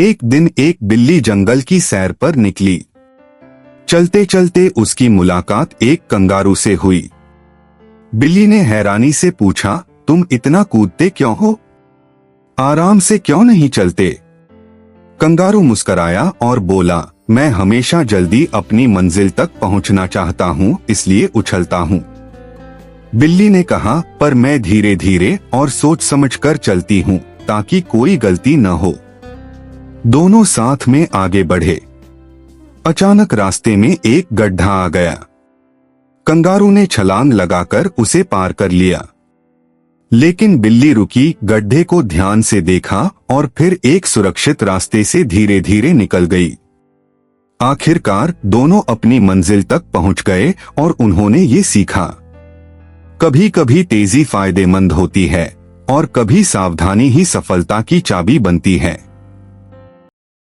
एक दिन एक बिल्ली जंगल की सैर पर निकली। चलते चलते उसकी मुलाकात एक कंगारू से हुई। बिल्ली ने हैरानी से पूछा, तुम इतना कूदते क्यों हो? आराम से क्यों नहीं चलते? कंगारू मुस्कराया और बोला, मैं हमेशा जल्दी अपनी मंजिल तक पहुंचना चाहता हूं, इसलिए उछलता हूं। बिल्ली ने कहा, पर मैं धीरे धीरे और सोच समझकर चलती हूं ताकि कोई गलती न हो। दोनों साथ में आगे बढ़े। अचानक रास्ते में एक गड्ढा आ गया। कंगारू ने छलांग लगाकर उसे पार कर लिया, लेकिन बिल्ली रुकी, गड्ढे को ध्यान से देखा और फिर एक सुरक्षित रास्ते से धीरे धीरे निकल गई। आखिरकार दोनों अपनी मंजिल तक पहुंच गए और उन्होंने ये सीखा, कभी कभी तेजी फायदेमंद होती है और कभी सावधानी ही सफलता की चाबी बनती है।